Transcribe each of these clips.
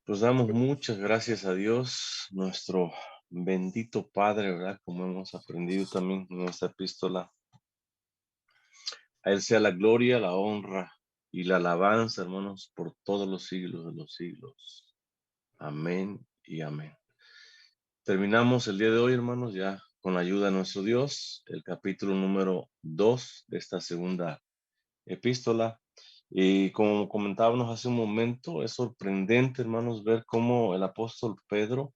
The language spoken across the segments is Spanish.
Pues damos muchas gracias a Dios, nuestro bendito Padre, ¿verdad? Como hemos aprendido también en esta epístola. A Él sea la gloria, la honra y la alabanza, hermanos, por todos los siglos de los siglos. Amén y amén. Terminamos el día de hoy, hermanos, ya con la ayuda de nuestro Dios, el capítulo número 2 de esta segunda epístola. Y como comentábamos hace un momento, es sorprendente, hermanos, ver cómo el apóstol Pedro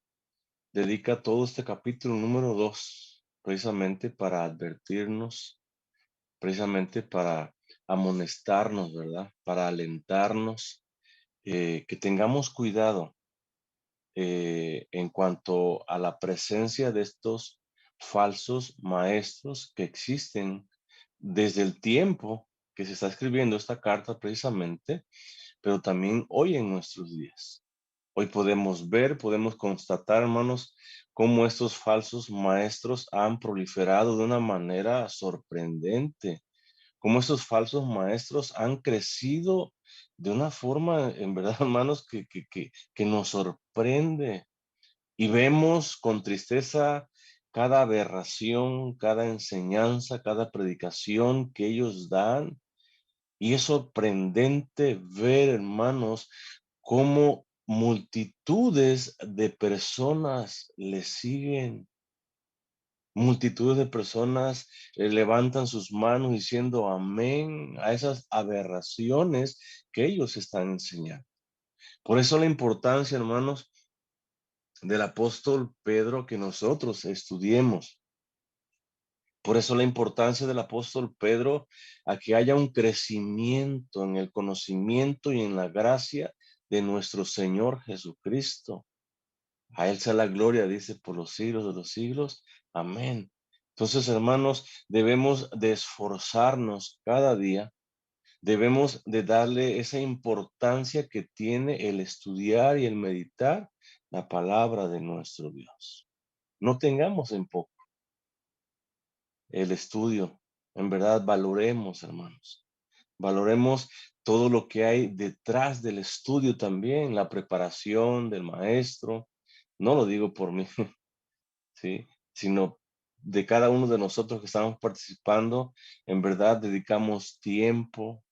dedica todo este capítulo número 2 precisamente para advertirnos, precisamente para amonestarnos, ¿verdad? Para alentarnos, que tengamos cuidado en cuanto a la presencia de estos falsos maestros que existen desde el tiempo que se está escribiendo esta carta precisamente, pero también hoy en nuestros días. Hoy podemos ver, podemos constatar, hermanos, cómo estos falsos maestros han proliferado de una manera sorprendente, cómo estos falsos maestros han crecido de una forma, en verdad, hermanos, que nos sorprende. Y vemos con tristeza cada aberración, cada enseñanza, cada predicación que ellos dan. Y es sorprendente ver, hermanos, cómo multitudes de personas le siguen. Multitudes de personas levantan sus manos diciendo amén a esas aberraciones que ellos están enseñando. Por eso la importancia, hermanos, del apóstol Pedro que nosotros estudiemos. Por eso la importancia del apóstol Pedro a que haya un crecimiento en el conocimiento y en la gracia de nuestro Señor Jesucristo. A Él sea la gloria, dice, por los siglos de los siglos. Amén. Entonces, hermanos, debemos de esforzarnos cada día, debemos de darle esa importancia que tiene el estudiar y el meditar la palabra de nuestro Dios. No tengamos en poco el estudio. En verdad, valoremos, hermanos. Valoremos todo lo que hay detrás del estudio también, la preparación del maestro. No lo digo por mí, ¿sí? Sino de cada uno de nosotros que estamos participando. En verdad, dedicamos tiempo,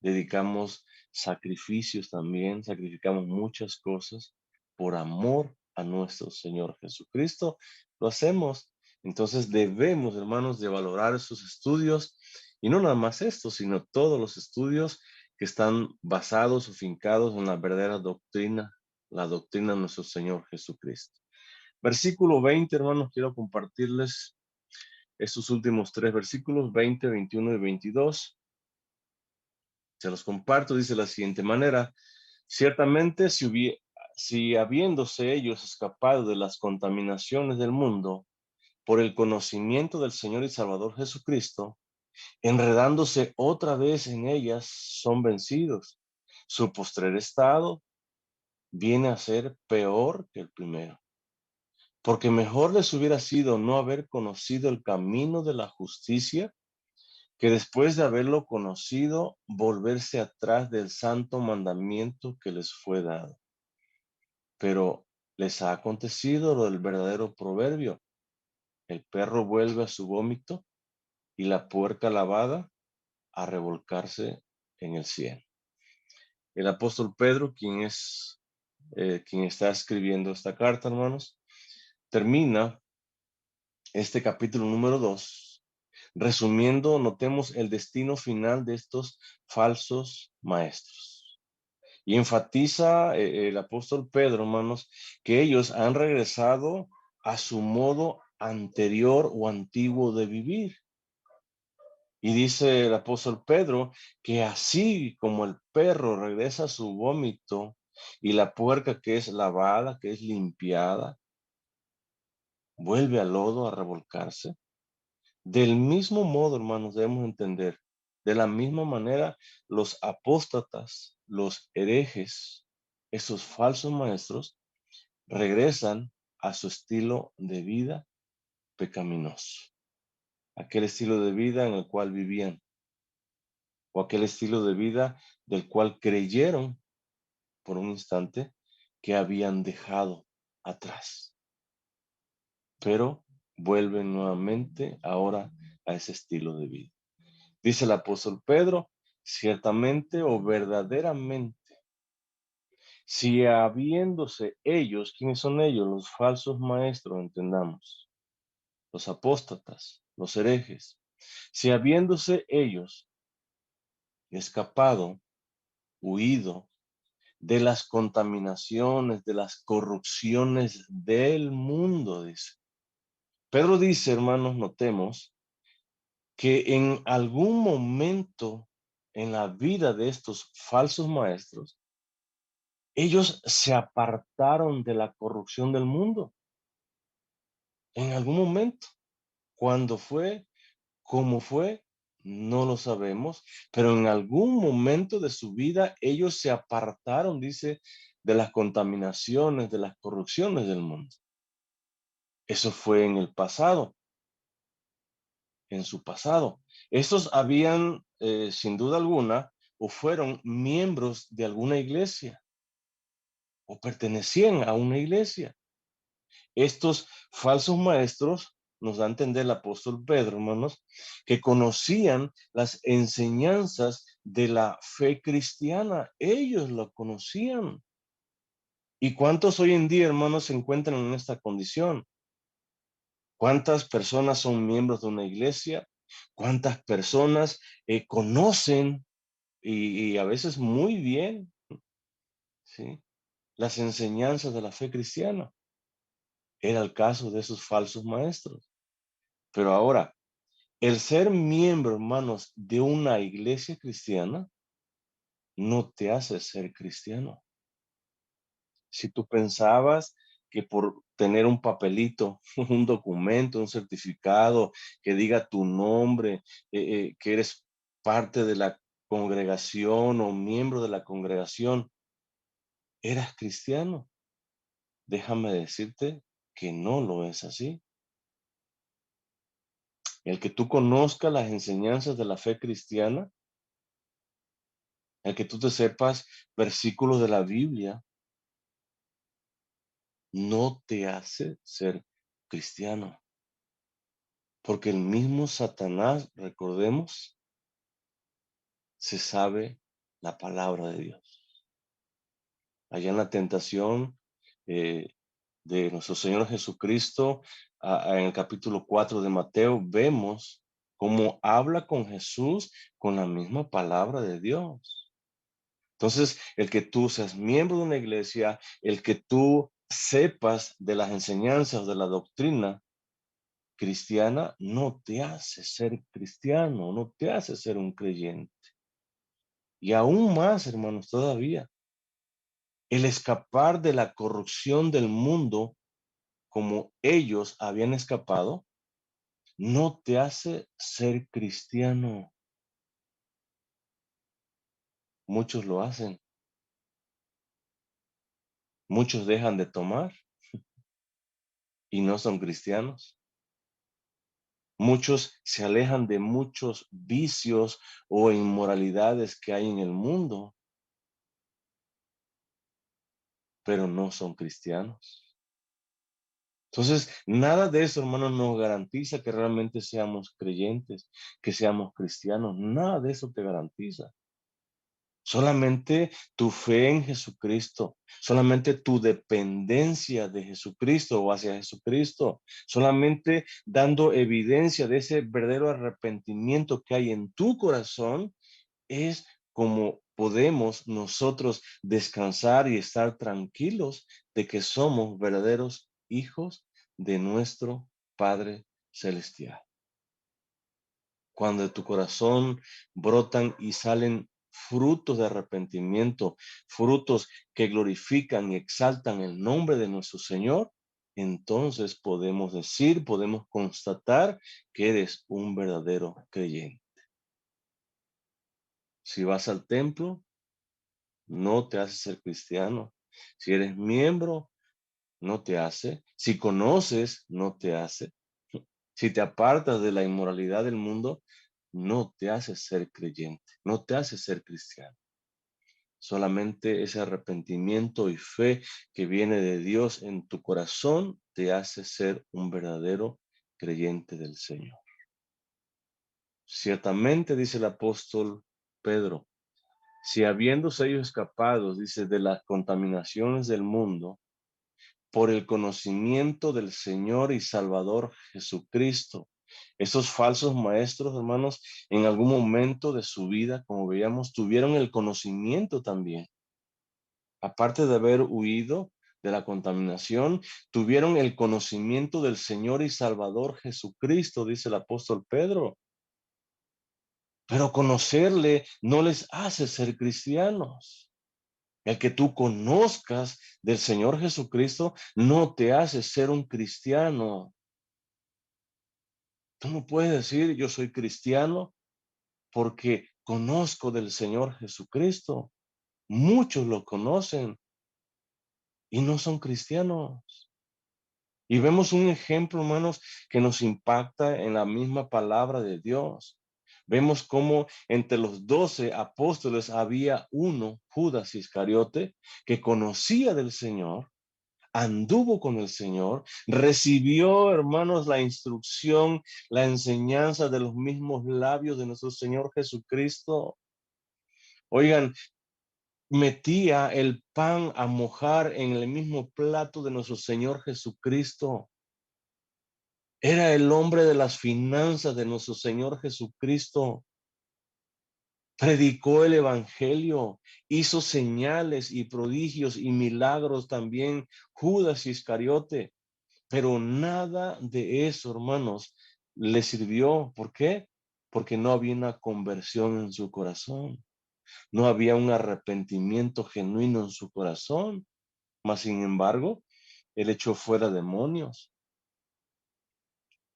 dedicamos sacrificios también, sacrificamos muchas cosas por amor a nuestro Señor Jesucristo. Lo hacemos. Entonces debemos, hermanos, de valorar esos estudios y no nada más esto, sino todos los estudios que están basados o fincados en la verdadera doctrina, la doctrina de nuestro Señor Jesucristo. Versículo 20, hermanos, quiero compartirles estos últimos tres versículos, 20, 21 y 22. Se los comparto, dice de la siguiente manera: ciertamente si habiéndose ellos escapado de las contaminaciones del mundo por el conocimiento del Señor y Salvador Jesucristo, enredándose otra vez en ellas, son vencidos. Su postrer estado viene a ser peor que el primero, porque mejor les hubiera sido no haber conocido el camino de la justicia que después de haberlo conocido, volverse atrás del santo mandamiento que les fue dado. Pero les ha acontecido lo del verdadero proverbio: el perro vuelve a su vómito y la puerca lavada a revolcarse en el cielo. El apóstol Pedro, quien está escribiendo esta carta, hermanos, termina este capítulo número 2 resumiendo, notemos el destino final de estos falsos maestros. Y enfatiza el apóstol Pedro, hermanos, que ellos han regresado a su modo anterior o antiguo de vivir. Y dice el apóstol Pedro que así como el perro regresa a su vómito y la puerca que es lavada, que es limpiada, vuelve al lodo a revolcarse. Del mismo modo, hermanos, debemos entender, de la misma manera, los apóstatas, los herejes, esos falsos maestros, regresan a su estilo de vida pecaminoso, aquel estilo de vida en el cual vivían, o aquel estilo de vida del cual creyeron por un instante que habían dejado atrás, pero vuelven nuevamente ahora a ese estilo de vida. Dice el apóstol Pedro, ciertamente o verdaderamente, si habiéndose ellos, ¿quiénes son ellos? Los falsos maestros, entendamos, los apóstatas, los herejes. Si habiéndose ellos escapado, huido de las contaminaciones, de las corrupciones del mundo, dice. Pedro dice, hermanos, notemos que en algún momento en la vida de estos falsos maestros, ellos se apartaron de la corrupción del mundo. En algún momento, cuando fue, cómo fue, no lo sabemos, pero en algún momento de su vida ellos se apartaron, dice, de las contaminaciones, de las corrupciones del mundo. Eso fue en el pasado, en su pasado. Estos habían, sin duda alguna, o fueron miembros de alguna iglesia, o pertenecían a una iglesia. Estos falsos maestros, nos da a entender el apóstol Pedro, hermanos, que conocían las enseñanzas de la fe cristiana. Ellos lo conocían. ¿Y cuántos hoy en día, hermanos, se encuentran en esta condición? ¿Cuántas personas son miembros de una iglesia? ¿Cuántas personas conocen y a veces muy bien, ¿sí?, las enseñanzas de la fe cristiana? Era el caso de esos falsos maestros. Pero ahora, el ser miembro, hermanos, de una iglesia cristiana no te hace ser cristiano. Si tú pensabas que por tener un papelito, un documento, un certificado que diga tu nombre, que eres parte de la congregación o miembro de la congregación, eras cristiano, déjame decirte que no lo es así. El que tú conozcas las enseñanzas de la fe cristiana, el que tú te sepas versículos de la Biblia, no te hace ser cristiano. Porque el mismo Satanás, recordemos, se sabe la palabra de Dios. Allá en la tentación eh, de nuestro Señor Jesucristo, en el capítulo 4 de Mateo, vemos cómo habla con Jesús con la misma palabra de Dios. Entonces, el que tú seas miembro de una iglesia, el que tú sepas de las enseñanzas, de la doctrina cristiana, no te hace ser cristiano, no te hace ser un creyente. Y aún más, hermanos, todavía, el escapar de la corrupción del mundo como ellos habían escapado, no te hace ser cristiano. Muchos lo hacen, muchos dejan de tomar y no son cristianos. Muchos se alejan de muchos vicios o inmoralidades que hay en el mundo, pero no son cristianos. Entonces, nada de eso, hermanos, nos garantiza que realmente seamos creyentes, que seamos cristianos. Nada de eso te garantiza. Solamente tu fe en Jesucristo, solamente tu dependencia de Jesucristo o hacia Jesucristo, solamente dando evidencia de ese verdadero arrepentimiento que hay en tu corazón, es como podemos nosotros descansar y estar tranquilos de que somos verdaderos hijos de nuestro Padre Celestial. Cuando de tu corazón brotan y salen frutos de arrepentimiento, frutos que glorifican y exaltan el nombre de nuestro Señor, entonces podemos decir, podemos constatar que eres un verdadero creyente. Si vas al templo, no te hace ser cristiano. Si eres miembro, no te hace. Si conoces, no te hace. Si te apartas de la inmoralidad del mundo, no te hace ser creyente, no te hace ser cristiano. Solamente ese arrepentimiento y fe que viene de Dios en tu corazón te hace ser un verdadero creyente del Señor. Ciertamente, dice el apóstol Pedro, si habiéndose ellos escapado, dice, de las contaminaciones del mundo, por el conocimiento del Señor y Salvador Jesucristo. Esos falsos maestros, hermanos, en algún momento de su vida, como veíamos, tuvieron el conocimiento también. Aparte de haber huido de la contaminación, tuvieron el conocimiento del Señor y Salvador Jesucristo, dice el apóstol Pedro. Pero conocerle no les hace ser cristianos. El que tú conozcas del Señor Jesucristo no te hace ser un cristiano. Tú no puedes decir yo soy cristiano porque conozco del Señor Jesucristo. Muchos lo conocen y no son cristianos. Y vemos un ejemplo, hermanos, que nos impacta en la misma palabra de Dios. Vemos cómo entre los 12 apóstoles había uno, Judas Iscariote, que conocía del Señor, anduvo con el Señor, recibió, hermanos, la instrucción, la enseñanza de los mismos labios de nuestro Señor Jesucristo. Oigan, metía el pan a mojar en el mismo plato de nuestro Señor Jesucristo. Era el hombre de las finanzas de nuestro Señor Jesucristo. Predicó el evangelio, hizo señales y prodigios y milagros también Judas Iscariote. Pero nada de eso, hermanos, le sirvió. ¿Por qué? Porque no había una conversión en su corazón. No había un arrepentimiento genuino en su corazón. Mas, sin embargo, él echó fuera demonios,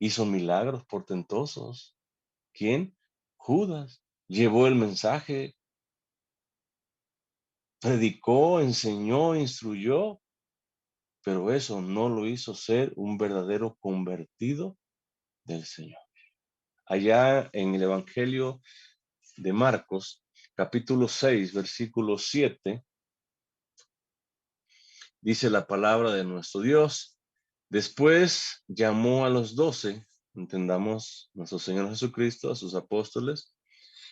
hizo milagros portentosos. ¿Quién? Judas. Llevó el mensaje, predicó, enseñó, instruyó, pero eso no lo hizo ser un verdadero convertido del Señor. Allá en el Evangelio de Marcos, capítulo 6, versículo 7, dice la palabra de nuestro Dios. Después llamó a los 12, entendamos, nuestro Señor Jesucristo, a sus apóstoles,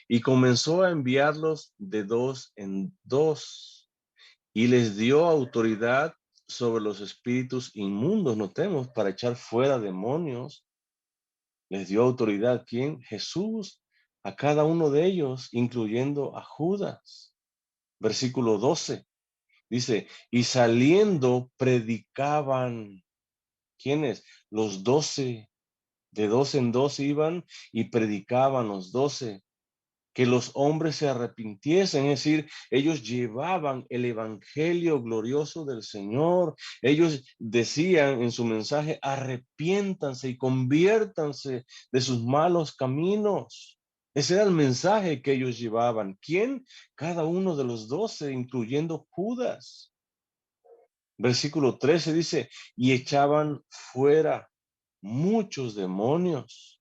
y comenzó a enviarlos de dos en dos, y les dio autoridad sobre los espíritus inmundos, notemos, para echar fuera demonios. Les dio autoridad, ¿quién? Jesús, a cada uno de ellos, incluyendo a Judas. Versículo 12, dice, y saliendo predicaban. ¿Quiénes? Los 12. De dos en dos iban y predicaban los 12. Que los hombres se arrepintiesen, es decir, ellos llevaban el evangelio glorioso del Señor. Ellos decían en su mensaje, arrepiéntanse y conviértanse de sus malos caminos. Ese era el mensaje que ellos llevaban. ¿Quién? Cada uno de los 12, incluyendo Judas. Versículo 13 dice, y echaban fuera muchos demonios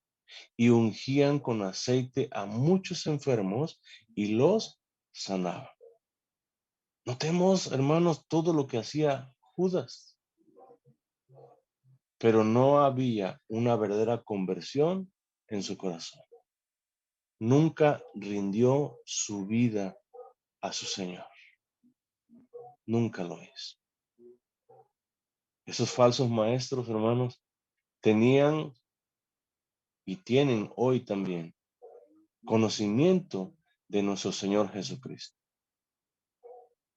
y ungían con aceite a muchos enfermos y los sanaban. Notemos, hermanos, todo lo que hacía Judas, pero no había una verdadera conversión en su corazón. Nunca rindió su vida a su Señor. Nunca lo hizo. Esos falsos maestros, hermanos, tenían y tienen hoy también conocimiento de nuestro Señor Jesucristo,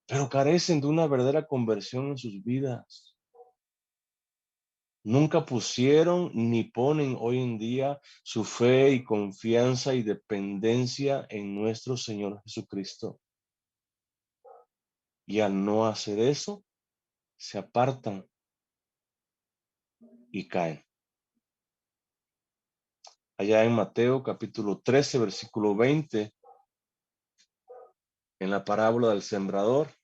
pero carecen de una verdadera conversión en sus vidas. Nunca pusieron ni ponen hoy en día su fe y confianza y dependencia en nuestro Señor Jesucristo. Y al no hacer eso, se apartan y caen. Allá en Mateo capítulo 13, versículo 20, en la parábola del sembrador,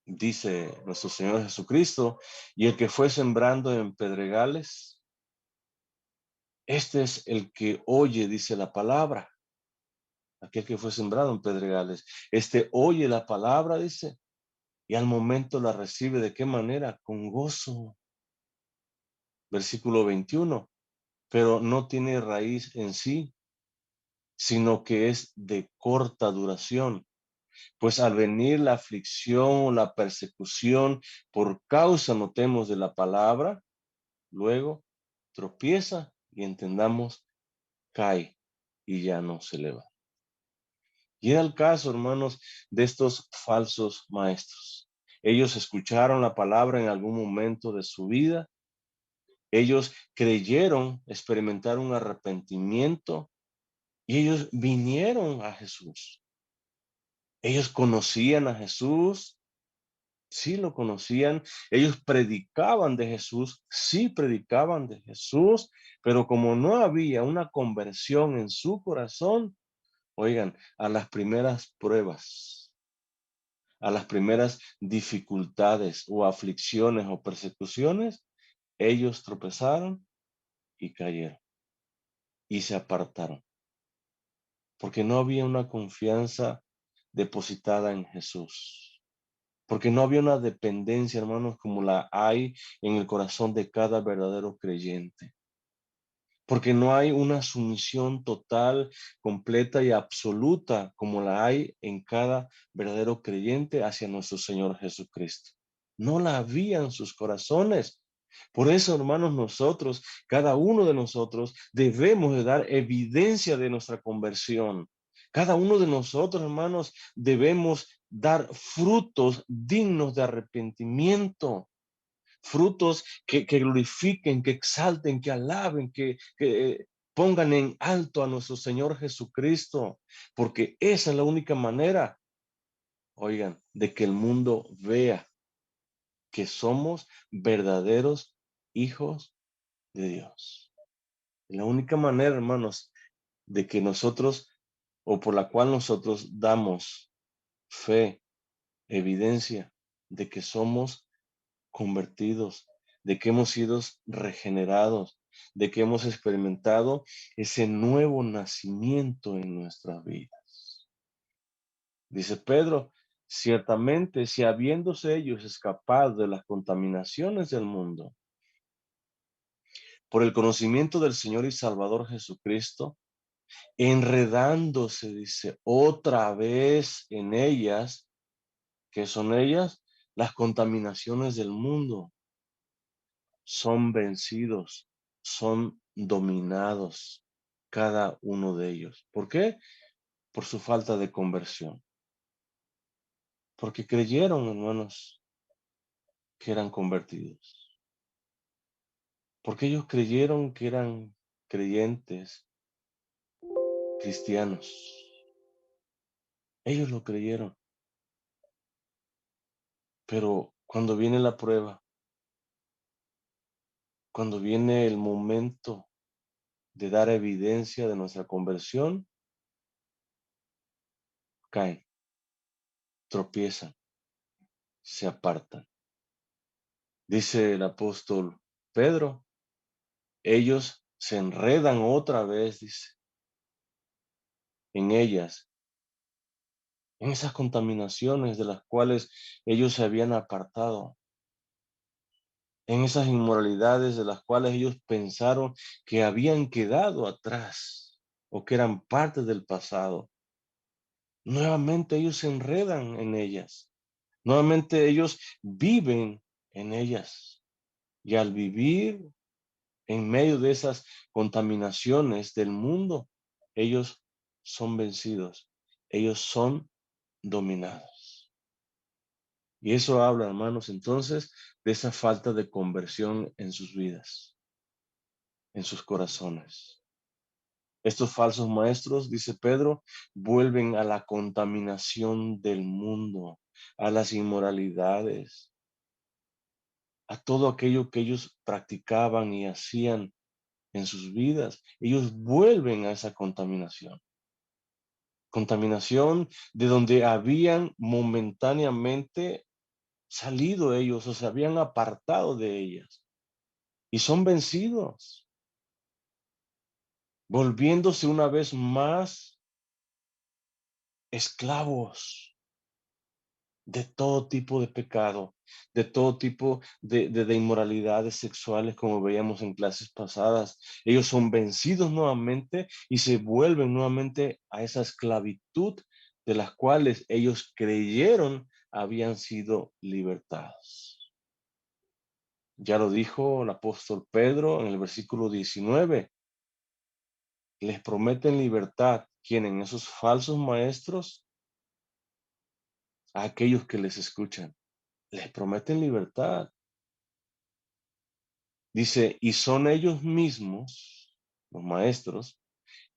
dice nuestro Señor Jesucristo, y el que fue sembrando en pedregales, este es el que oye, dice la palabra, aquel que fue sembrado en pedregales. Este oye la palabra, dice, y al momento la recibe. ¿De qué manera? Con gozo. Versículo 21. Pero no tiene raíz en sí, sino que es de corta duración. Pues al venir la aflicción o la persecución por causa, notemos, de la palabra, luego tropieza y entendamos, cae y ya no se levanta. Y era el caso, hermanos, de estos falsos maestros. Ellos escucharon la palabra en algún momento de su vida. Ellos creyeron experimentar un arrepentimiento y ellos vinieron a Jesús. Ellos conocían a Jesús, sí lo conocían. Ellos predicaban de Jesús, sí predicaban de Jesús, pero como no había una conversión en su corazón, oigan, a las primeras pruebas, a las primeras dificultades o aflicciones o persecuciones, ellos tropezaron y cayeron y se apartaron, porque no había una confianza depositada en Jesús, porque no había una dependencia, hermanos, como la hay en el corazón de cada verdadero creyente. Porque no hay una sumisión total, completa y absoluta como la hay en cada verdadero creyente hacia nuestro Señor Jesucristo. No la había en sus corazones. Por eso, hermanos, nosotros, cada uno de nosotros, debemos de dar evidencia de nuestra conversión. Cada uno de nosotros, hermanos, debemos dar frutos dignos de arrepentimiento, frutos que glorifiquen, que exalten, que alaben, que pongan en alto a nuestro Señor Jesucristo, porque esa es la única manera, oigan, de que el mundo vea que somos verdaderos hijos de Dios. La única manera, hermanos, de que nosotros, o por la cual nosotros damos fe, evidencia de que somos convertidos, de que hemos sido regenerados, de que hemos experimentado ese nuevo nacimiento en nuestras vidas. Dice Pedro, ciertamente, si habiéndose ellos escapado de las contaminaciones del mundo, por el conocimiento del Señor y Salvador Jesucristo, enredándose, dice, otra vez en ellas, ¿qué son ellas? Las contaminaciones del mundo. Son vencidos, son dominados cada uno de ellos. ¿Por qué? Por su falta de conversión. Porque creyeron, hermanos, que eran convertidos. Porque ellos creyeron que eran creyentes, cristianos. Ellos lo creyeron. Pero cuando viene la prueba, cuando viene el momento de dar evidencia de nuestra conversión, caen, tropiezan, se apartan. Dice el apóstol Pedro, ellos se enredan otra vez, dice, en ellas, en esas contaminaciones de las cuales ellos se habían apartado, en esas inmoralidades de las cuales ellos pensaron que habían quedado atrás o que eran parte del pasado. Nuevamente ellos se enredan en ellas. Nuevamente ellos viven en ellas. Y al vivir en medio de esas contaminaciones del mundo, ellos son vencidos, ellos son dominados. Y eso habla, hermanos, entonces, de esa falta de conversión en sus vidas, en sus corazones. Estos falsos maestros, dice Pedro, vuelven a la contaminación del mundo, a las inmoralidades, a todo aquello que ellos practicaban y hacían en sus vidas. Ellos vuelven a esa contaminación. Contaminación de donde habían momentáneamente salido ellos o se habían apartado de ellas. Y son vencidos, volviéndose una vez más esclavos de todo tipo de pecado, de todo tipo de inmoralidades sexuales, como veíamos en clases pasadas. Ellos son vencidos nuevamente y se vuelven nuevamente a esa esclavitud de las cuales ellos creyeron habían sido libertados. Ya lo dijo el apóstol Pedro en el versículo 19. Les prometen libertad. ¿Quieren? Esos falsos maestros, a aquellos que les escuchan. Les prometen libertad. Dice, y son ellos mismos, los maestros,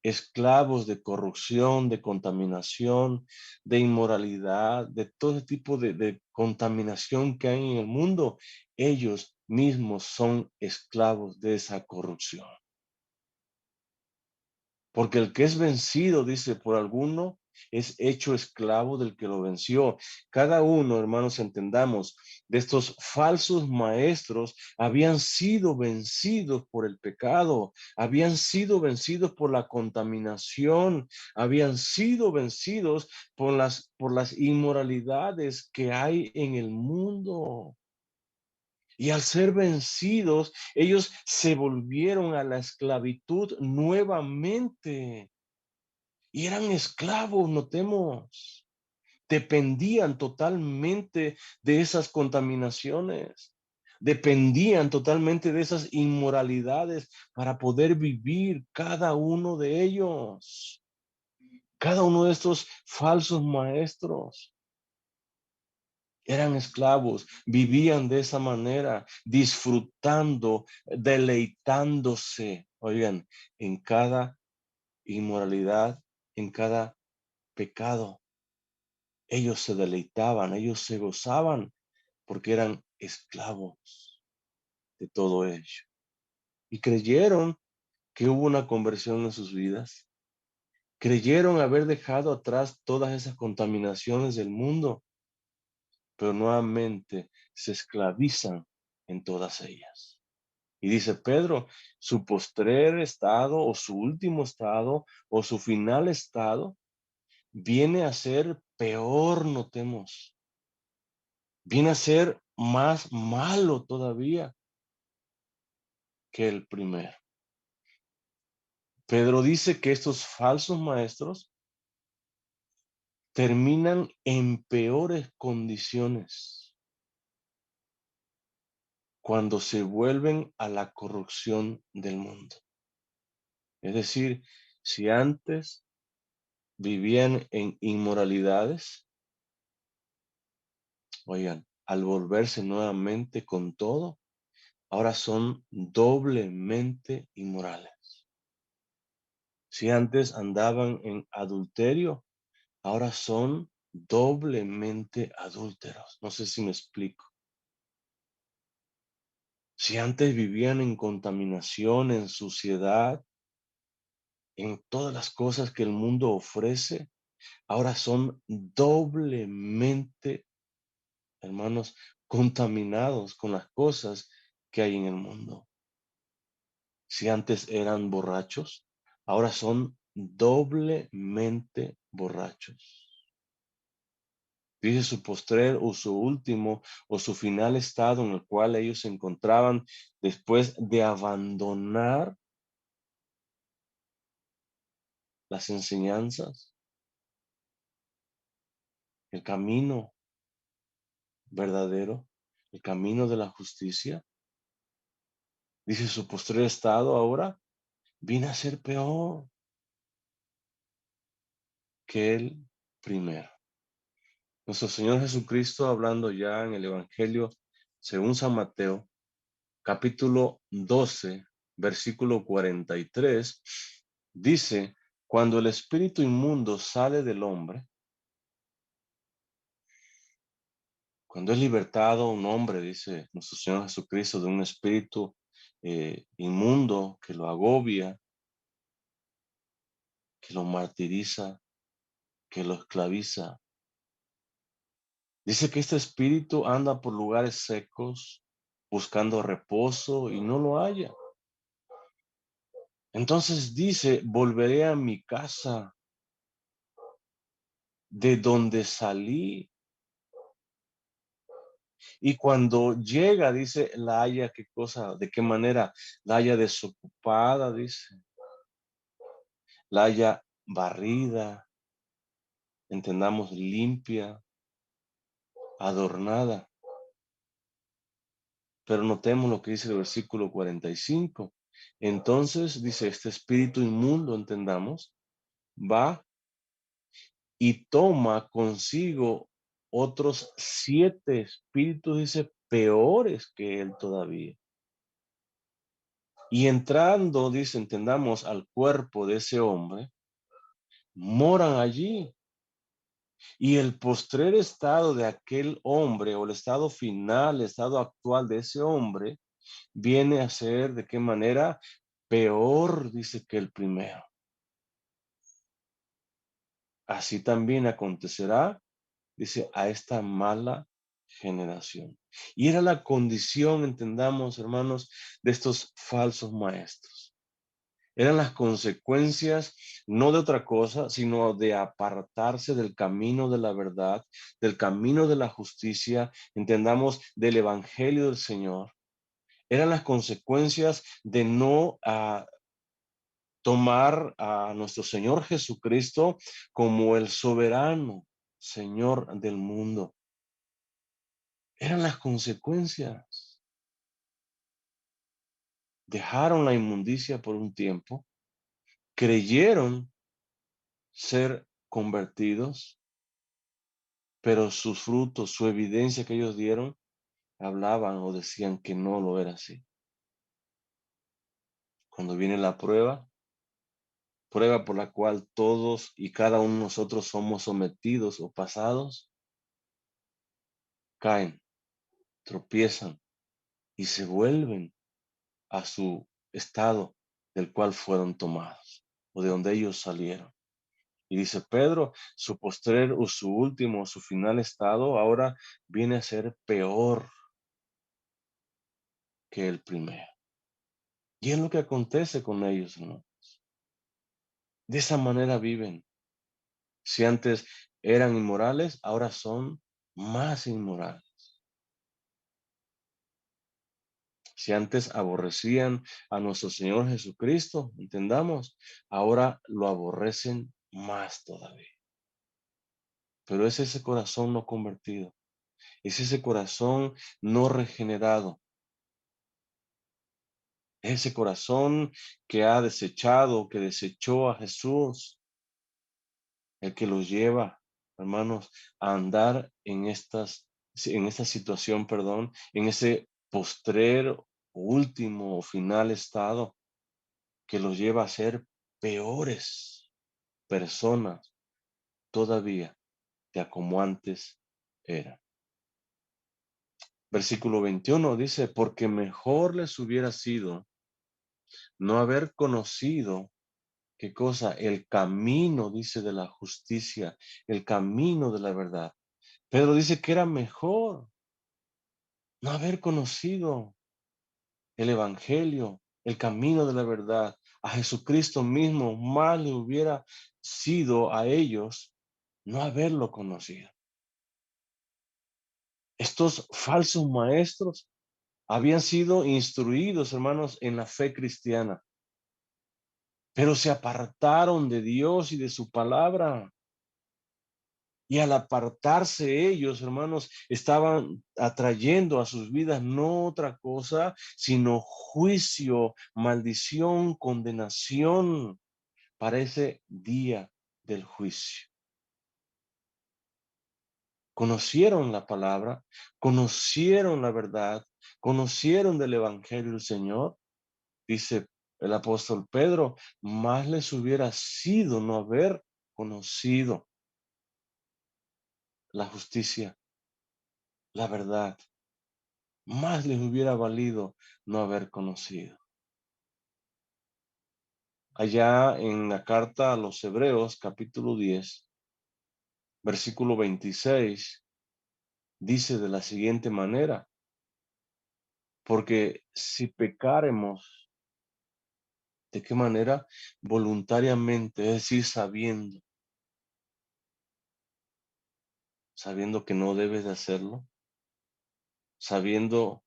esclavos de corrupción, de contaminación, de inmoralidad, de todo tipo de contaminación que hay en el mundo. Ellos mismos son esclavos de esa corrupción. Porque el que es vencido, dice, por alguno, es hecho esclavo del que lo venció. Cada uno, hermanos, entendamos, de estos falsos maestros habían sido vencidos por el pecado, habían sido vencidos por la contaminación, habían sido vencidos por las inmoralidades que hay en el mundo. Y al ser vencidos, ellos se volvieron a la esclavitud nuevamente. Y eran esclavos, notemos. Dependían totalmente de esas contaminaciones. Dependían totalmente de esas inmoralidades para poder vivir cada uno de ellos. Cada uno de estos falsos maestros. Eran esclavos, vivían de esa manera, disfrutando, deleitándose, oigan, en cada inmoralidad, en cada pecado. Ellos se deleitaban, ellos se gozaban, porque eran esclavos de todo ello. Y creyeron que hubo una conversión en sus vidas. Creyeron haber dejado atrás todas esas contaminaciones del mundo, pero nuevamente se esclavizan en todas ellas. Y dice Pedro, su postrer estado o su último estado o su final estado viene a ser peor, notemos, viene a ser más malo todavía que el primero. Pedro dice que estos falsos maestros terminan en peores condiciones cuando se vuelven a la corrupción del mundo. Es decir, si antes vivían en inmoralidades, oigan, al volverse nuevamente con todo, ahora son doblemente inmorales. Si antes andaban en adulterio, ahora son doblemente adúlteros. No sé si me explico. Si antes vivían en contaminación, en suciedad, en todas las cosas que el mundo ofrece, ahora son doblemente, hermanos, contaminados con las cosas que hay en el mundo. Si antes eran borrachos, ahora son doblemente borrachos. Dice su postrer o su último o su final estado en el cual ellos se encontraban después de abandonar las enseñanzas, el camino verdadero, el camino de la justicia. Dice su postrer estado ahora viene a ser peor que el primero. Nuestro Señor Jesucristo, hablando ya en el Evangelio según San Mateo, capítulo 12, versículo 43, dice, cuando el espíritu inmundo sale del hombre, cuando es libertado un hombre, dice nuestro Señor Jesucristo, de un espíritu inmundo que lo agobia, que lo martiriza, que lo esclaviza. Dice que este espíritu anda por lugares secos, buscando reposo y no lo halla. Entonces dice, volveré a mi casa de donde salí. Y cuando llega, dice, la haya, ¿qué cosa? ¿De qué manera? La haya desocupada, dice, la haya barrida, entendamos, limpia, adornada. Pero notemos lo que dice el versículo 45. Entonces, dice, este espíritu inmundo, entendamos, va y toma consigo otros 7 espíritus, dice, peores que él todavía. Y entrando, dice, entendamos, al cuerpo de ese hombre, moran allí. Y el postrer estado de aquel hombre, o el estado final, el estado actual de ese hombre, viene a ser, ¿de qué manera? Peor, dice, que el primero. Así también acontecerá, dice, a esta mala generación. Y era la condición, entendamos, hermanos, de estos falsos maestros. Eran las consecuencias no de otra cosa, sino de apartarse del camino de la verdad, del camino de la justicia, entendamos, del evangelio del Señor. Eran las consecuencias de no tomar a nuestro Señor Jesucristo como el soberano Señor del mundo. Eran las consecuencias. Dejaron la inmundicia por un tiempo, creyeron ser convertidos, pero sus frutos, su evidencia que ellos dieron, hablaban o decían que no lo era así. Cuando viene la prueba, prueba por la cual todos y cada uno de nosotros somos sometidos o pasados, caen, tropiezan y se vuelven a su estado del cual fueron tomados o de donde ellos salieron. Y dice Pedro, su postrer o su último, su final estado ahora viene a ser peor que el primero. Y es lo que acontece con ellos, ¿no? De esa manera viven. Si antes eran inmorales, ahora son más inmorales. Si antes aborrecían a nuestro Señor Jesucristo, entendamos, ahora lo aborrecen más todavía. Pero es ese corazón no convertido, es ese corazón no regenerado, es ese corazón que ha desechado, que desechó a Jesús, el que los lleva, hermanos, a andar en esta situación, perdón, en ese postrer, último o final estado que los lleva a ser peores personas todavía de a como antes eran. Versículo 21 dice, porque mejor les hubiera sido no haber conocido, ¿qué cosa? El camino, dice, de la justicia, el camino de la verdad. Pedro dice que era mejor no haber conocido el evangelio, el camino de la verdad, a Jesucristo mismo, más le hubiera sido a ellos no haberlo conocido. Estos falsos maestros habían sido instruidos, hermanos, en la fe cristiana, pero se apartaron de Dios y de su palabra. Y al apartarse ellos, hermanos, estaban atrayendo a sus vidas no otra cosa, sino juicio, maldición, condenación para ese día del juicio. Conocieron la palabra, conocieron la verdad, conocieron del evangelio del Señor, dice el apóstol Pedro, más les hubiera sido no haber conocido la justicia, la verdad. Más les hubiera valido no haber conocido. Allá en la carta a los Hebreos, capítulo 10, versículo 26, dice de la siguiente manera, porque si pecaremos, ¿de qué manera? Voluntariamente, es decir, sabiendo. sabiendo que no debes de hacerlo, sabiendo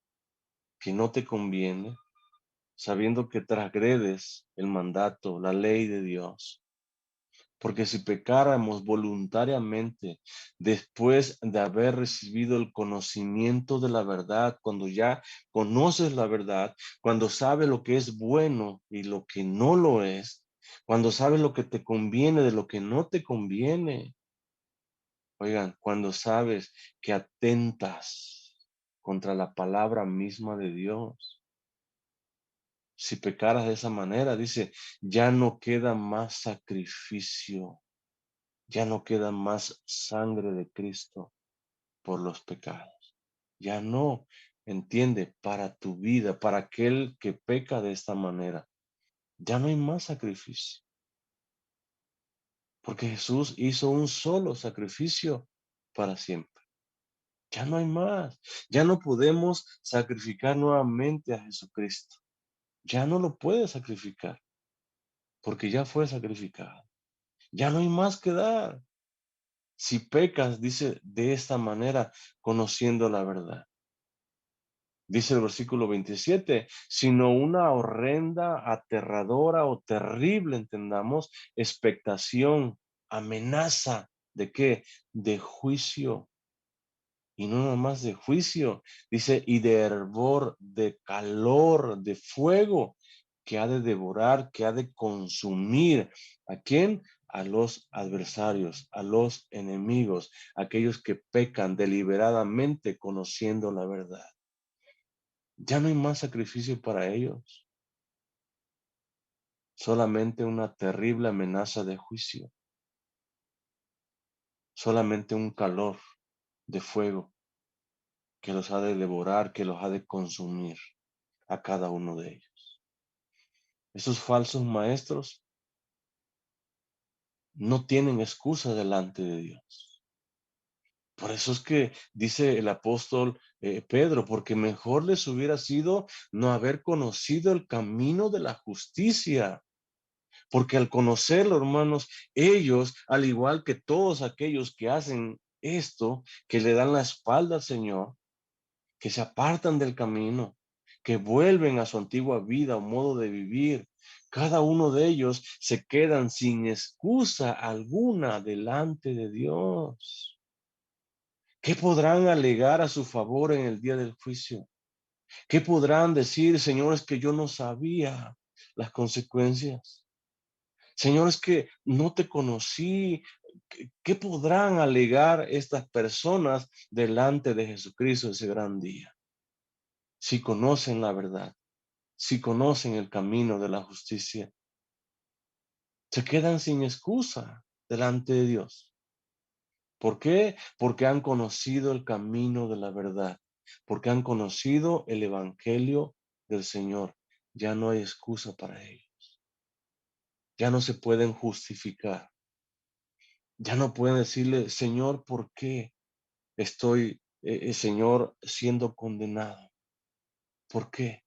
que no te conviene, sabiendo que transgredes el mandato, la ley de Dios. Porque si pecáramos voluntariamente después de haber recibido el conocimiento de la verdad, cuando ya conoces la verdad, cuando sabes lo que es bueno y lo que no lo es, cuando sabes lo que te conviene de lo que no te conviene, oigan, cuando sabes que atentas contra la palabra misma de Dios, si pecaras de esa manera, dice, ya no queda más sacrificio. Ya no queda más sangre de Cristo por los pecados. Ya no, entiende, para tu vida, para aquel que peca de esta manera. Ya no hay más sacrificio. Porque Jesús hizo un solo sacrificio para siempre. Ya no hay más. Ya no podemos sacrificar nuevamente a Jesucristo. Ya no lo puedes sacrificar porque ya fue sacrificado. Ya no hay más que dar. Si pecas, dice de esta manera, conociendo la verdad. Dice el versículo 27, sino una horrenda, aterradora o terrible, entendamos, expectación, amenaza, ¿de qué? De juicio. Y no nada más de juicio, dice, y de hervor, de calor, de fuego, que ha de devorar, que ha de consumir. ¿A quién? A los adversarios, a los enemigos, aquellos que pecan deliberadamente conociendo la verdad. Ya no hay más sacrificio para ellos, solamente una terrible amenaza de juicio, solamente un calor de fuego que los ha de devorar, que los ha de consumir a cada uno de ellos. Esos falsos maestros no tienen excusa delante de Dios. Por eso es que dice el apóstol Pedro, porque mejor les hubiera sido no haber conocido el camino de la justicia. Porque al conocerlo, hermanos, ellos, al igual que todos aquellos que hacen esto, que le dan la espalda al Señor, que se apartan del camino, que vuelven a su antigua vida o modo de vivir, cada uno de ellos se quedan sin excusa alguna delante de Dios. ¿Qué podrán alegar a su favor en el día del juicio? ¿Qué podrán decir, señores, que yo no sabía las consecuencias? Señores, que no te conocí. ¿Qué podrán alegar estas personas delante de Jesucristo ese gran día? Si conocen la verdad, si conocen el camino de la justicia, se quedan sin excusa delante de Dios. ¿Por qué? Porque han conocido el camino de la verdad, porque han conocido el evangelio del Señor. Ya no hay excusa para ellos. Ya no se pueden justificar. Ya no pueden decirle, Señor, ¿por qué estoy, Señor, siendo condenado? ¿Por qué?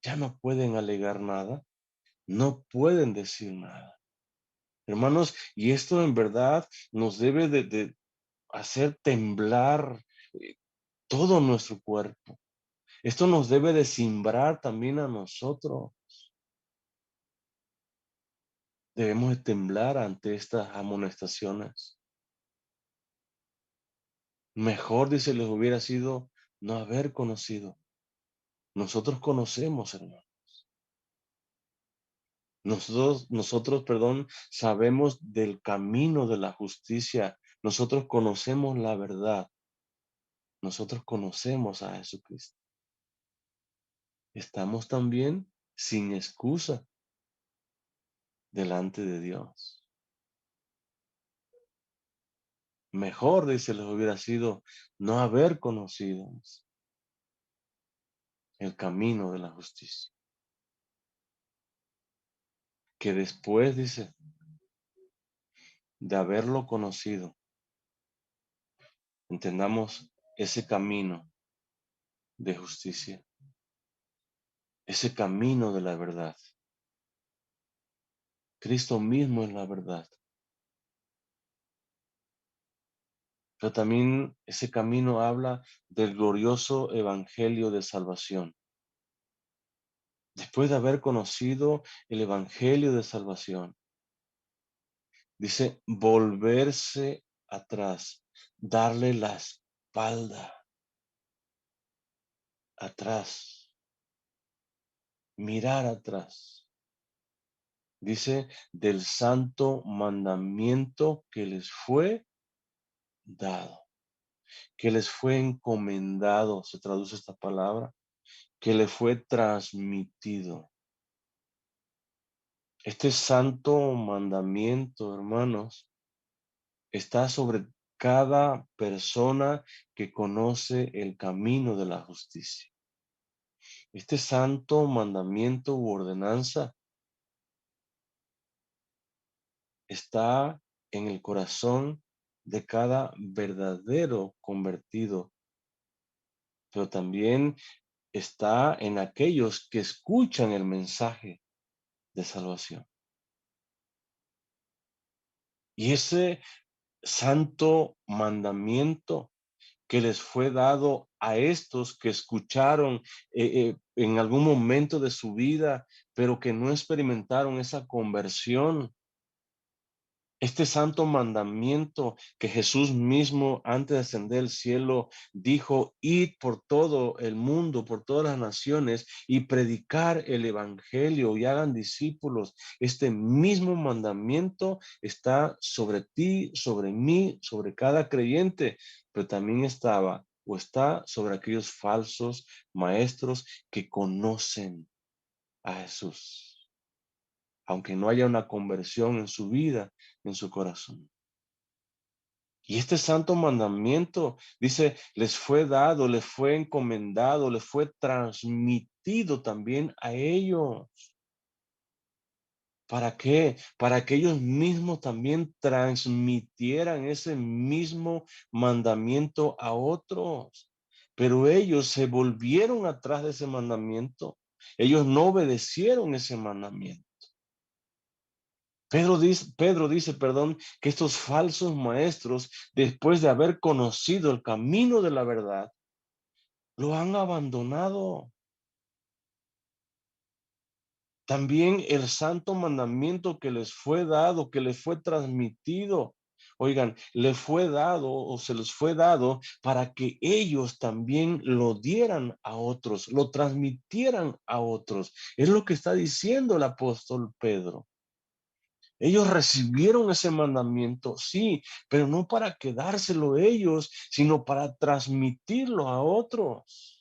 Ya no pueden alegar nada, no pueden decir nada. Hermanos, y esto en verdad nos debe de hacer temblar eh, todo nuestro cuerpo. Esto nos debe de simbrar también a nosotros. Debemos de temblar ante estas amonestaciones. Mejor, dice, les hubiera sido no haber conocido. Nosotros conocemos, hermano. Perdón, sabemos del camino de la justicia. Nosotros conocemos la verdad. Nosotros conocemos a Jesucristo. Estamos también sin excusa delante de Dios. Mejor, dice, les hubiera sido no haber conocido el camino de la justicia. Que después, dice, de haberlo conocido, entendamos ese camino de justicia, ese camino de la verdad. Cristo mismo es la verdad. pero también ese camino habla del glorioso evangelio de salvación. Después de haber conocido el evangelio de salvación, dice volverse atrás, darle la espalda atrás, mirar atrás. Dice del santo mandamiento que les fue dado, que les fue encomendado, se traduce esta palabra, que le fue transmitido. Este santo mandamiento, hermanos, está sobre cada persona que conoce el camino de la justicia. Este santo mandamiento u ordenanza está en el corazón de cada verdadero convertido, pero también está en aquellos que escuchan el mensaje de salvación. Y ese santo mandamiento que les fue dado a estos que escucharon en algún momento de su vida, pero que no experimentaron esa conversión. Este santo mandamiento que Jesús mismo, antes de ascender al cielo, dijo: id por todo el mundo, por todas las naciones, y predicar el evangelio y hagan discípulos. Este mismo mandamiento está sobre ti, sobre mí, sobre cada creyente, pero también estaba o está sobre aquellos falsos maestros que conocen a Jesús, aunque no haya una conversión en su vida, en su corazón. Y este santo mandamiento, dice, les fue dado, les fue encomendado, les fue transmitido también a ellos. ¿Para qué? Para que ellos mismos también transmitieran ese mismo mandamiento a otros. Pero ellos se volvieron atrás de ese mandamiento. Ellos no obedecieron ese mandamiento. Pedro dice, que estos falsos maestros, después de haber conocido el camino de la verdad, lo han abandonado. También el santo mandamiento que les fue dado, que les fue transmitido, oigan, le fue dado o se les fue dado para que ellos también lo dieran a otros, lo transmitieran a otros. Es lo que está diciendo el apóstol Pedro. Ellos recibieron ese mandamiento, sí, pero no para quedárselo ellos, sino para transmitirlo a otros.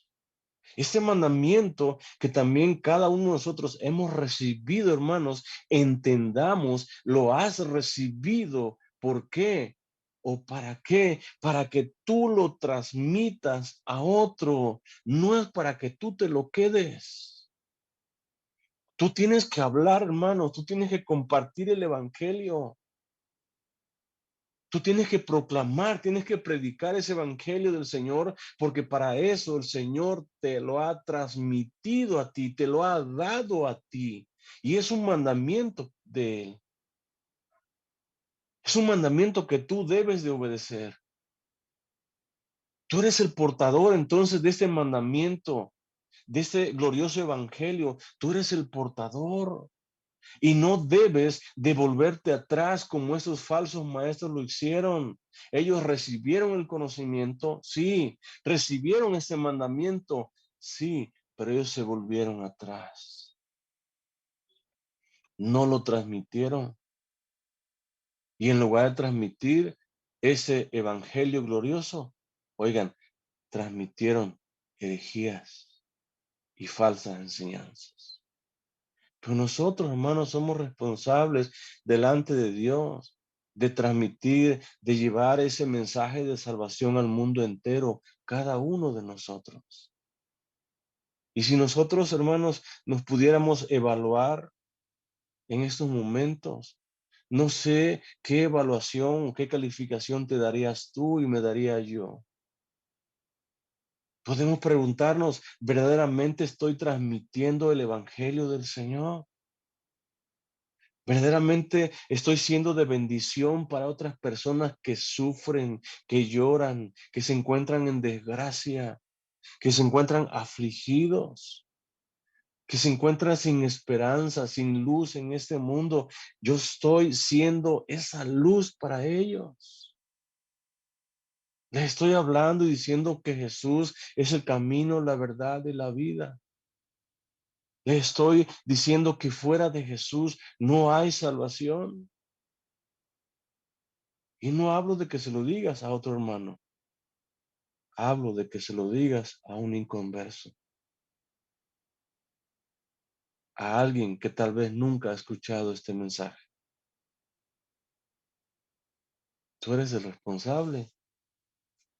Este mandamiento que también cada uno de nosotros hemos recibido, hermanos, entendamos, lo has recibido. ¿Por qué? ¿O para qué? Para que tú lo transmitas a otro. No es para que tú te lo quedes. Tú tienes que hablar, hermano, tú tienes que compartir el evangelio. Tú tienes que proclamar, tienes que predicar ese evangelio del Señor, porque para eso el Señor te lo ha transmitido a ti, te lo ha dado a ti. Y es un mandamiento de Él. Es un mandamiento que tú debes de obedecer. Tú eres el portador entonces de este mandamiento, de este glorioso evangelio. Tú eres el portador. Y no debes de volverte atrás como esos falsos maestros lo hicieron. Ellos recibieron el conocimiento, sí, recibieron ese mandamiento, sí, pero ellos se volvieron atrás. No lo transmitieron. Y en lugar de transmitir ese evangelio glorioso, oigan, transmitieron herejías y falsas enseñanzas. Pero nosotros, hermanos, somos responsables delante de Dios de transmitir, de llevar ese mensaje de salvación al mundo entero, cada uno de nosotros. Y si nosotros, hermanos, nos pudiéramos evaluar en estos momentos, no sé qué evaluación o qué calificación te darías tú y me daría yo. Podemos preguntarnos, ¿verdaderamente estoy transmitiendo el evangelio del Señor? Verdaderamente estoy siendo de bendición para otras personas que sufren, que lloran, que se encuentran en desgracia, que se encuentran afligidos, que se encuentran sin esperanza, sin luz en este mundo. Yo estoy siendo esa luz para ellos. Les estoy hablando y diciendo que Jesús es el camino, la verdad y la vida. Les estoy diciendo que fuera de Jesús no hay salvación. Y no hablo de que se lo digas a otro hermano. Hablo de que se lo digas a un inconverso, a alguien que tal vez nunca ha escuchado este mensaje. Tú eres el responsable.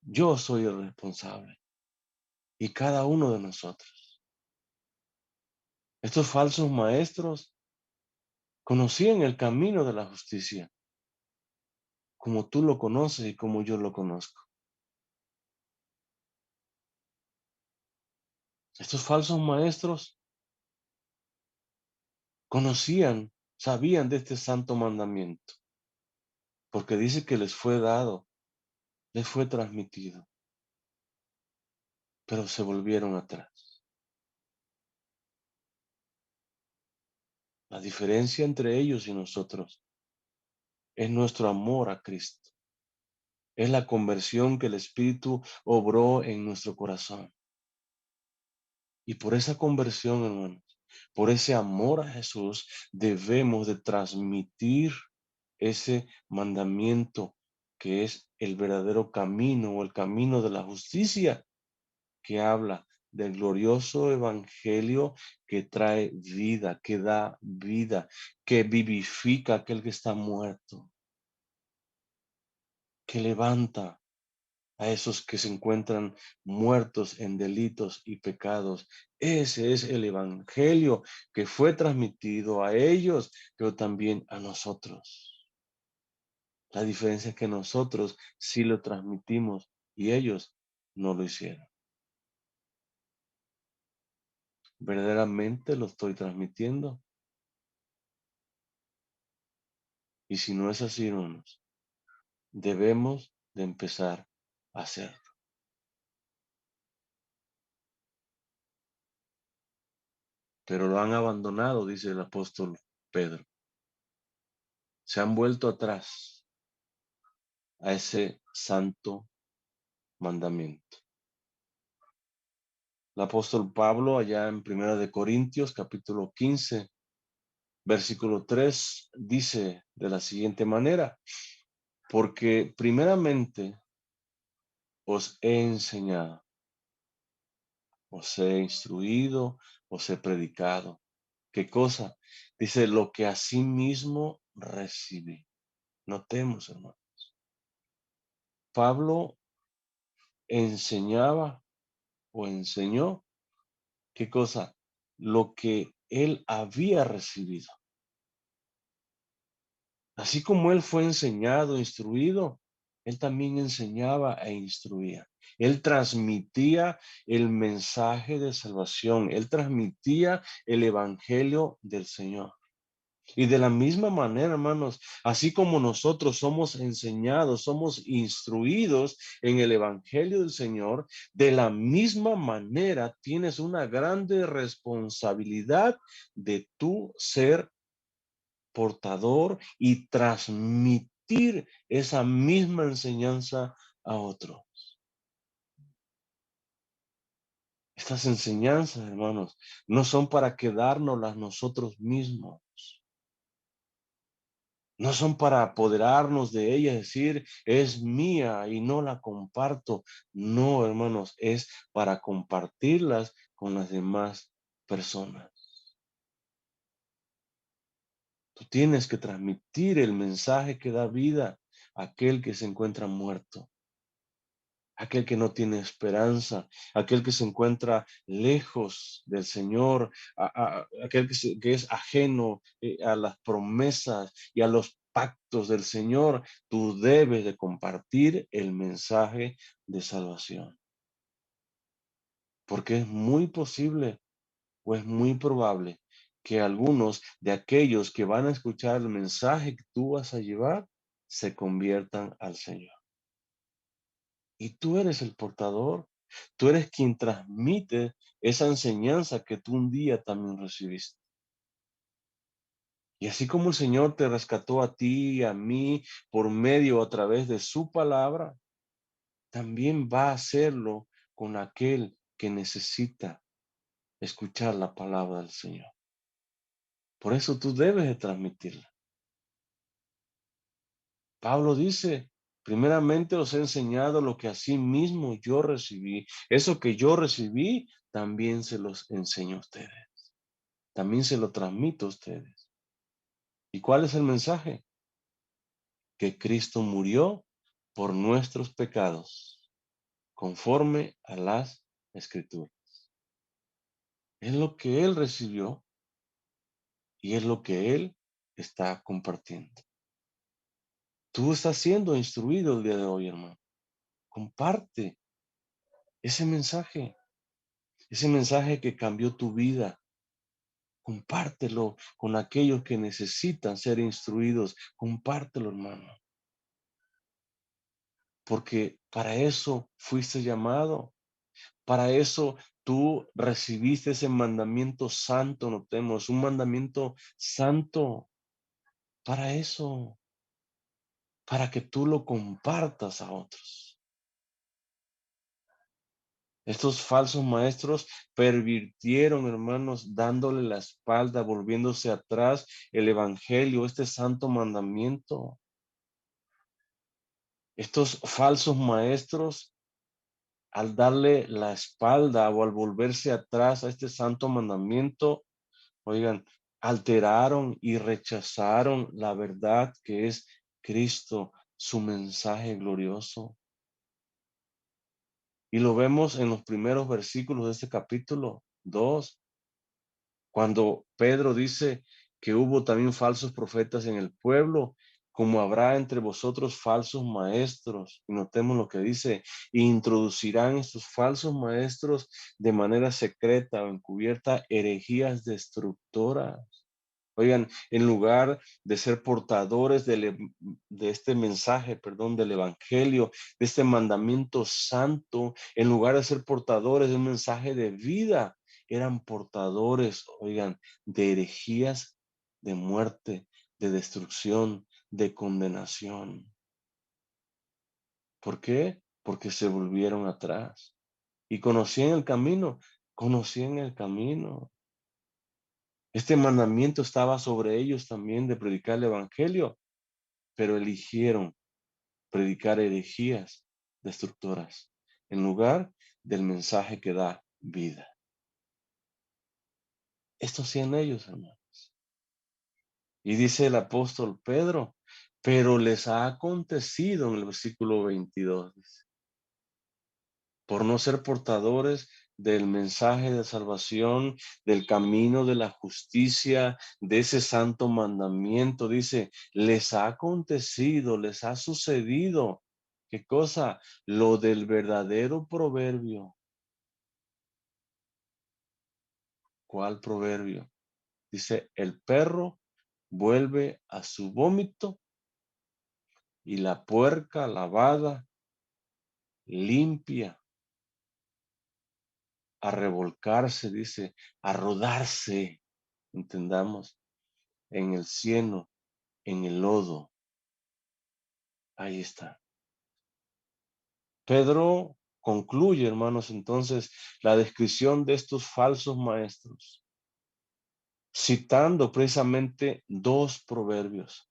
Yo soy el responsable. Y cada uno de nosotros. Estos falsos maestros conocían el camino de la justicia, como tú lo conoces y como yo lo conozco. Estos falsos maestros conocían, sabían de este santo mandamiento, porque dice que les fue dado, les fue transmitido, pero se volvieron atrás. La diferencia entre ellos y nosotros es nuestro amor a Cristo, es la conversión que el Espíritu obró en nuestro corazón. Y por esa conversión, hermanos, por ese amor a Jesús, debemos de transmitir ese mandamiento que es el verdadero camino o el camino de la justicia, que habla del glorioso evangelio que trae vida, que da vida, que vivifica a aquel que está muerto, que levanta a esos que se encuentran muertos en delitos y pecados. Ese es el evangelio que fue transmitido a ellos, pero también a nosotros. La diferencia es que nosotros sí lo transmitimos y ellos no lo hicieron. ¿Verdaderamente lo estoy transmitiendo? Y si no es así, hermanos, debemos de empezar a hacerlo. Pero lo han abandonado, dice el apóstol Pedro. Se han vuelto atrás a ese santo mandamiento. El apóstol Pablo, allá en Primera de Corintios, capítulo 15, versículo 3, dice de la siguiente manera: porque primeramente os he enseñado, os he instruido, os he predicado. ¿Qué cosa? Dice, lo que asimismo recibí. Notemos, hermano. Pablo enseñaba o enseñó, ¿qué cosa? Lo que él había recibido. Así como él fue enseñado, instruido, él también enseñaba e instruía. Él transmitía el mensaje de salvación. Él transmitía el evangelio del Señor. Y de la misma manera, hermanos, así como nosotros somos enseñados, somos instruidos en el evangelio del Señor, de la misma manera tienes una grande responsabilidad de tú ser portador y transmitir esa misma enseñanza a otro. Estas enseñanzas, hermanos, no son para quedárnoslas nosotros mismos. No son para apoderarnos de ella, decir, es mía y no la comparto. No, hermanos, es para compartirlas con las demás personas. Tú tienes que transmitir el mensaje que da vida a aquel que se encuentra muerto, aquel que no tiene esperanza, aquel que se encuentra lejos del Señor, aquel que es ajeno a las promesas y a los pactos del Señor. Tú debes de compartir el mensaje de salvación, porque es muy posible o es muy probable que algunos de aquellos que van a escuchar el mensaje que tú vas a llevar se conviertan al Señor. Y tú eres el portador, tú eres quien transmite esa enseñanza que tú un día también recibiste. Y así como el Señor te rescató a ti y a mí por medio a través de su palabra, también va a hacerlo con aquel que necesita escuchar la palabra del Señor. Por eso tú debes de transmitirla. Pablo dice, primeramente os he enseñado lo que así mismo yo recibí. Eso que yo recibí, también se los enseño a ustedes. También se lo transmito a ustedes. ¿Y cuál es el mensaje? Que Cristo murió por nuestros pecados, conforme a las Escrituras. Es lo que Él recibió y es lo que Él está compartiendo. Tú estás siendo instruido el día de hoy, hermano. Comparte ese mensaje que cambió tu vida. Compártelo con aquellos que necesitan ser instruidos. Compártelo, hermano. Porque para eso fuiste llamado. Para eso tú recibiste ese mandamiento santo, notemos, un mandamiento santo. Para eso, para que tú lo compartas a otros. Estos falsos maestros pervirtieron, hermanos, dándole la espalda, volviéndose atrás el evangelio, este santo mandamiento. Estos falsos maestros, al darle la espalda o al volverse atrás a este santo mandamiento, oigan, alteraron y rechazaron la verdad que es Cristo, su mensaje glorioso. Y lo vemos en los primeros versículos de este capítulo 2, cuando Pedro dice que hubo también falsos profetas en el pueblo, como habrá entre vosotros falsos maestros. Y notemos lo que dice, e introducirán estos falsos maestros de manera secreta o encubierta herejías destructoras. Oigan, en lugar de ser portadores de este mensaje, perdón, del evangelio, de este mandamiento santo, en lugar de ser portadores de un mensaje de vida, eran portadores, oigan, de herejías, de muerte, de destrucción, de condenación. ¿Por qué? Porque se volvieron atrás y conocían el camino. Este mandamiento estaba sobre ellos también de predicar el evangelio, pero eligieron predicar herejías destructoras en lugar del mensaje que da vida. Esto hacían ellos, hermanos. Y dice el apóstol Pedro, pero les ha acontecido en el versículo 22, dice, por no ser portadores del mensaje de salvación, del camino de la justicia, de ese santo mandamiento. Dice, les ha acontecido, les ha sucedido. ¿Qué cosa? Lo del verdadero proverbio. ¿Cuál proverbio? Dice, el perro vuelve a su vómito y la puerca lavada limpia a revolcarse, dice, a rodarse, entendamos, en el cieno, en el lodo. Ahí está. Pedro concluye, hermanos, entonces, la descripción de estos falsos maestros, citando precisamente dos proverbios.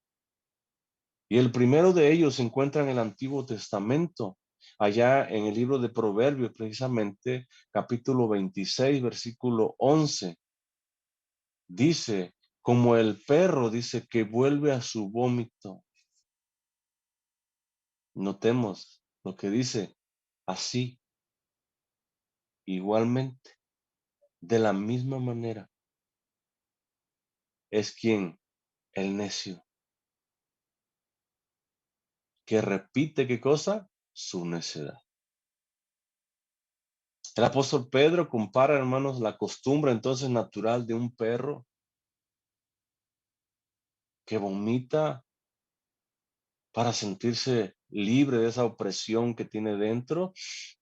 Y el primero de ellos se encuentra en el Antiguo Testamento, allá en el libro de Proverbios, precisamente, capítulo 26, versículo 11. Dice, como el perro dice que vuelve a su vómito. Notemos lo que dice, así, igualmente, de la misma manera, es quien, el necio, que repite qué cosa, su necedad. El apóstol Pedro compara, hermanos, la costumbre entonces natural de un perro que vomita para sentirse libre de esa opresión que tiene dentro,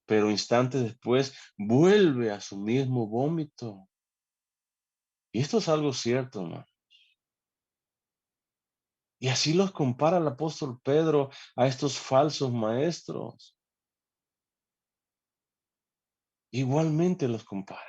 pero instantes después vuelve a su mismo vómito. Y esto es algo cierto, ¿no? Y así los compara el apóstol Pedro a estos falsos maestros. Igualmente los compara.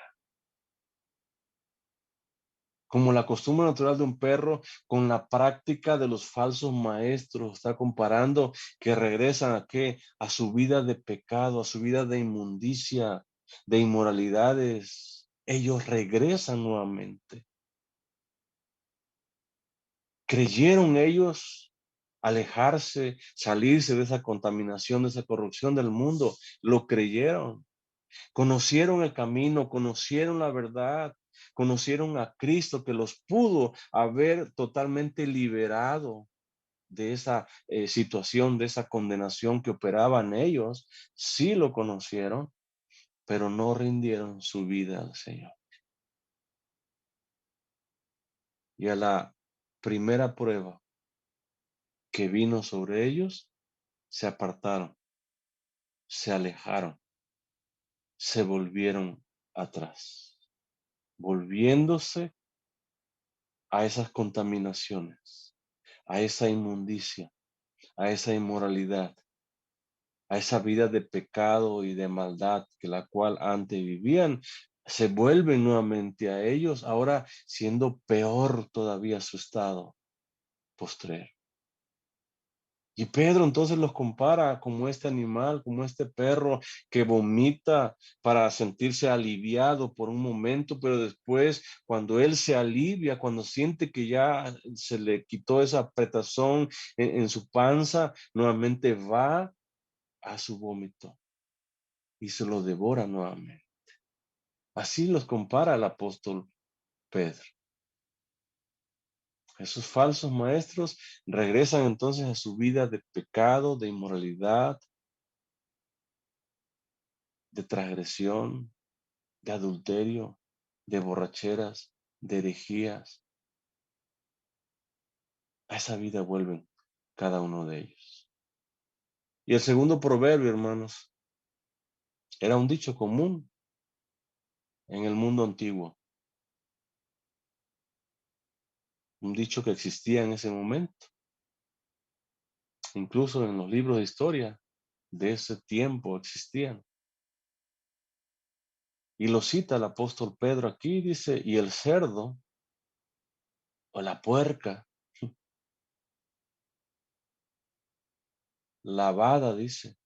Como la costumbre natural de un perro con la práctica de los falsos maestros. Está comparando que regresan a qué? A su vida de pecado, a su vida de inmundicia, de inmoralidades. Ellos regresan nuevamente. ¿Creyeron ellos alejarse, salirse de esa contaminación, de esa corrupción del mundo? Lo creyeron. Conocieron el camino, conocieron la verdad, conocieron a Cristo que los pudo haber totalmente liberado de esa situación, de esa condenación que operaba en ellos. Sí lo conocieron, pero no rindieron su vida al Señor. Y a la primera prueba que vino sobre ellos, se apartaron, se alejaron, se volvieron atrás, volviéndose a esas contaminaciones, a esa inmundicia, a esa inmoralidad, a esa vida de pecado y de maldad que la cual antes vivían, se vuelven nuevamente a ellos, ahora siendo peor todavía su estado postrero. Y Pedro entonces los compara como este animal, como este perro que vomita para sentirse aliviado por un momento, pero después cuando él se alivia, cuando siente que ya se le quitó esa apretazón en su panza, nuevamente va a su vómito y se lo devora nuevamente. Así los compara el apóstol Pedro. Esos falsos maestros regresan entonces a su vida de pecado, de inmoralidad, de transgresión, de adulterio, de borracheras, de herejías. A esa vida vuelven cada uno de ellos. Y el segundo proverbio, hermanos, era un dicho común en el mundo antiguo, un dicho que existía en ese momento, incluso en los libros de historia de ese tiempo existían. Y lo cita el apóstol Pedro aquí, dice, y el cerdo o la puerca lavada, dice,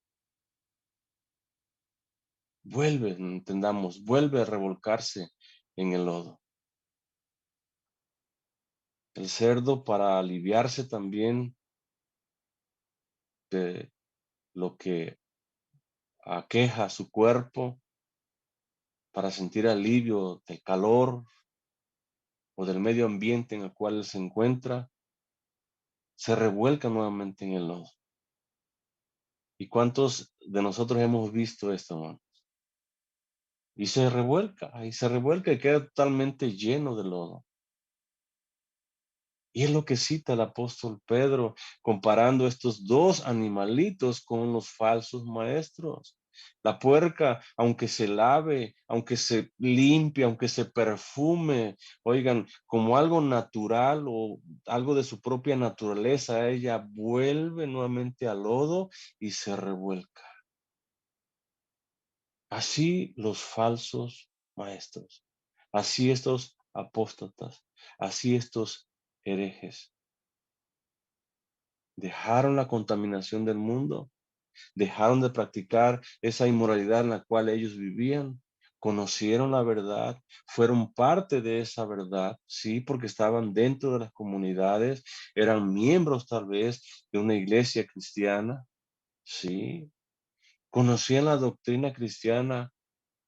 vuelve, entendamos, vuelve a revolcarse en el lodo. El cerdo para aliviarse también de lo que aqueja su cuerpo, para sentir alivio del calor o del medio ambiente en el cual se encuentra, se revuelca nuevamente en el lodo. ¿Y cuántos de nosotros hemos visto esto, hermano? Y se revuelca y queda totalmente lleno de lodo. Y es lo que cita el apóstol Pedro, comparando estos dos animalitos con los falsos maestros. La puerca, aunque se lave, aunque se limpie, aunque se perfume, oigan, como algo natural o algo de su propia naturaleza, ella vuelve nuevamente al lodo y se revuelca. Así los falsos maestros, así estos apóstatas, así estos herejes. Dejaron la contaminación del mundo, dejaron de practicar esa inmoralidad en la cual ellos vivían, conocieron la verdad, fueron parte de esa verdad, sí, porque estaban dentro de las comunidades, eran miembros tal vez de una iglesia cristiana, sí, conocían la doctrina cristiana,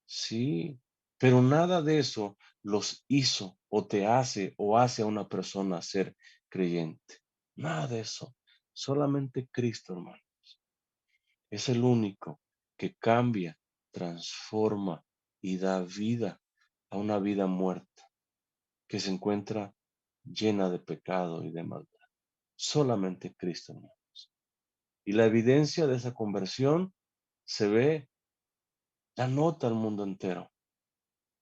sí, pero nada de eso los hizo o te hace o hace a una persona ser creyente. Nada de eso. Solamente Cristo, hermano. Es el único que cambia, transforma y da vida a una vida muerta que se encuentra llena de pecado y de maldad. solamente Cristo, hermanos. Y la evidencia de esa conversión se ve, la nota al mundo entero.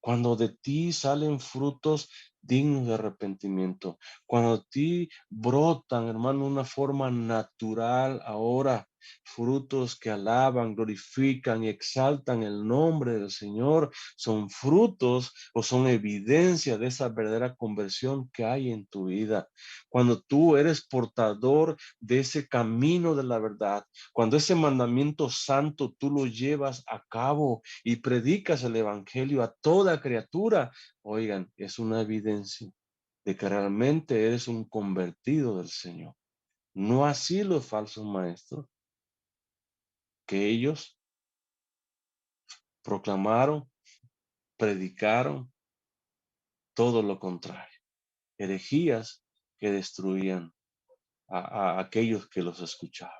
Cuando de ti salen frutos dignos de arrepentimiento, cuando de ti brotan, hermano, una forma natural ahora, frutos que alaban, glorifican y exaltan el nombre del Señor, son frutos o son evidencia de esa verdadera conversión que hay en tu vida. Cuando tú eres portador de ese camino de la verdad, cuando ese mandamiento santo tú lo llevas a cabo y predicas el evangelio a toda criatura, oigan, es una evidencia de que realmente eres un convertido del Señor. No así los falsos maestros, que ellos proclamaron, predicaron todo lo contrario, herejías que destruían a aquellos que los escuchaban.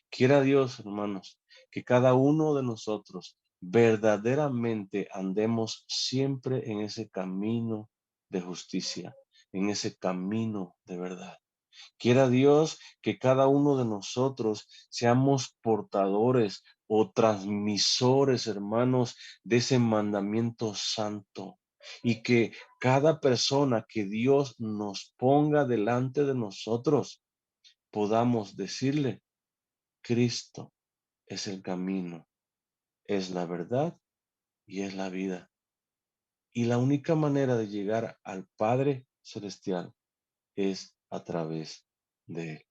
Quiera Dios, hermanos, que cada uno de nosotros verdaderamente andemos siempre en ese camino de justicia, en ese camino de verdad. Quiera Dios que cada uno de nosotros seamos portadores o transmisores, hermanos, de ese mandamiento santo. Y que cada persona que Dios nos ponga delante de nosotros, podamos decirle, Cristo es el camino, es la verdad y es la vida. Y la única manera de llegar al Padre Celestial es a través de Él.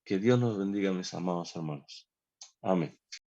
Que Dios nos bendiga, mis amados hermanos. Amén.